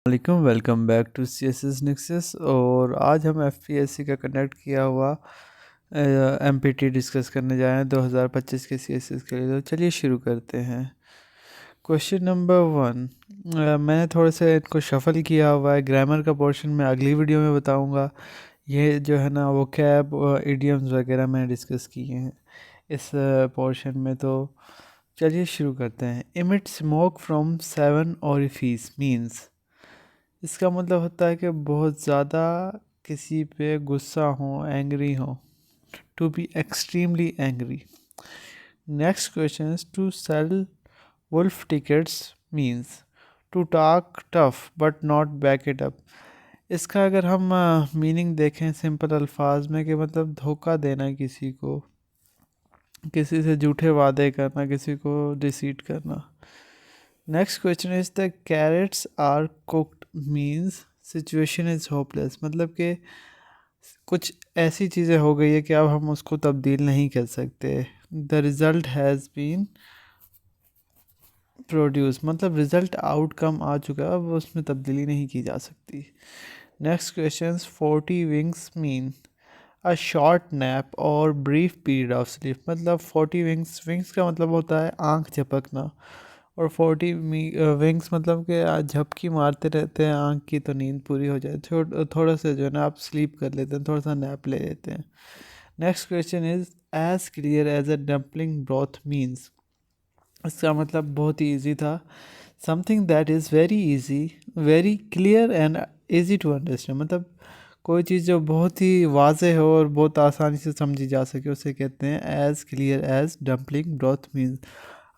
वालेकुम, welcome back to C S S Nexus. और आज हम एफ पी एस सी का कंडक्ट किया हुआ एम पी टी डिस्कस करने जा रहे हैं 2025 के सी एस एस के लिए। तो चलिए शुरू करते हैं। क्वेश्चन नंबर 1, मैंने थोड़ा सा इनको शफल किया हुआ है। ग्रामर का पोर्शन मैं अगली वीडियो में बताऊंगा। ये जो है ना वो कैब इडियम्स वगैरह मैंने डिस्कस किए हैं इस पोर्शन में। तो चलिए शुरू करते हैं। Emit smoke from 7 orifice means, इसका मतलब होता है कि बहुत ज़्यादा किसी पे गुस्सा हो, एंग्री हो, to be extremely angry. Next question is to sell wolf tickets means to talk tough but not back it up. इसका अगर हम मीनिंग देखें सिंपल अल्फाज में कि मतलब धोखा देना किसी को, किसी से झूठे वादे करना, किसी को डिसीट करना। Next question is the carrots are cooked means situation is hopeless, मतलब कि कुछ ऐसी चीज़ें हो गई है कि अब हम उसको तब्दील नहीं कर सकते। The result has been produce, मतलब रिज़ल्ट आउटकम आ चुका है, अब उसमें तब्दीली नहीं की जा सकती। Next question 40 winks mean a short nap और ब्रीफ पीरियड ऑफ स्लीप, मतलब 40 विंग्स, विंग्स का मतलब होता है आंख झपकना, और 40 विंग्स मतलब कि झपकी मारते रहते हैं आँख की तो नींद पूरी हो जाए, थोड़ा सा जो है ना आप स्लीप कर लेते हैं, थोड़ा सा नैप ले लेते हैं। Next question is as clear as a dumpling broth means, इसका मतलब बहुत ही ईजी था। Something that is very easy, very clear and easy to understand, मतलब कोई चीज़ जो बहुत ही वाज़ेह हो और बहुत आसानी से समझी जा सके उसे कहते हैं as clear as dumpling broth means.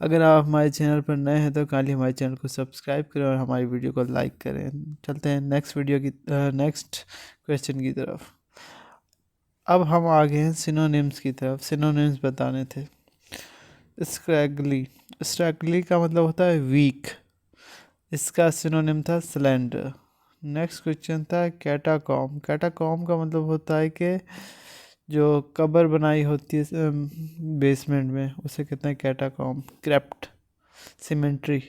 अगर आप हमारे चैनल पर नए हैं तो काइंडली हमारे चैनल को सब्सक्राइब करें और हमारी वीडियो को लाइक करें। चलते हैं नेक्स्ट क्वेश्चन की तरफ। अब हम आ गए हैं सिनोनिम्स की तरफ। सिनोनिम्स बताने थे। स्क्रैगली, स्क्रैगली का मतलब होता है वीक, इसका सिनोनिम था स्लेंडर। नेक्स्ट क्वेश्चन था कैटाकॉम, कैटाकॉम का मतलब होता है कि जो कब्र बनाई होती है बेसमेंट में उसे कहते हैं catacomb. Crypt, cemetery.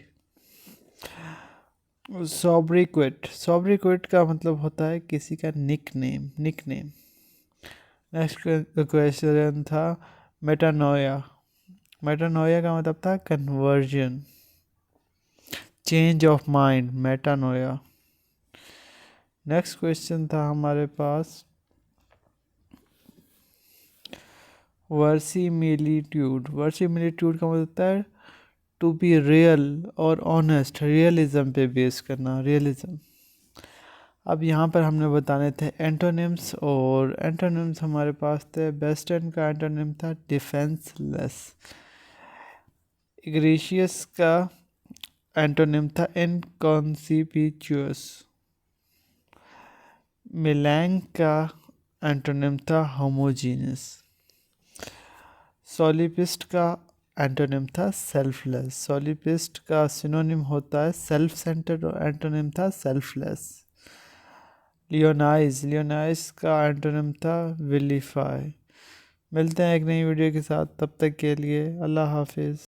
Sobriquet, sobriquet का मतलब होता है किसी का nickname, nickname. Next question था मेटानोया, मेटानोया का मतलब था conversion, change of mind, metanoia. Next question था हमारे पास वर्सीमिलिट्यूड, वर्सीमिलिट्यूड का मतलब होता है टू बी रियल और ऑनेस्ट, रियलिज्म पे बेस करना, रियलिज्म। अब यहाँ पर हमने बताने थे एंटोनिम्स, और एंटोनिम्स हमारे पास थे। वेस्टर्न का एंटोनिम था डिफेंसलेस, इग्रेशियस का एंटोनिम था इनकॉन्सिपिचुअस, मिलैंग का एंटोनिम था होमोजीनियस, सोलिपिस्ट का एंटोनिम था सेल्फलेस, सोलिपिस्ट का सिनोनिम होता है सेल्फ सेंटर्ड और एंटोनिम था सेल्फलेस। लियोनाइज, लियोनाइज का एंटोनिम था विलीफाई। मिलते हैं एक नई वीडियो के साथ, तब तक के लिए अल्लाह हाफिज़।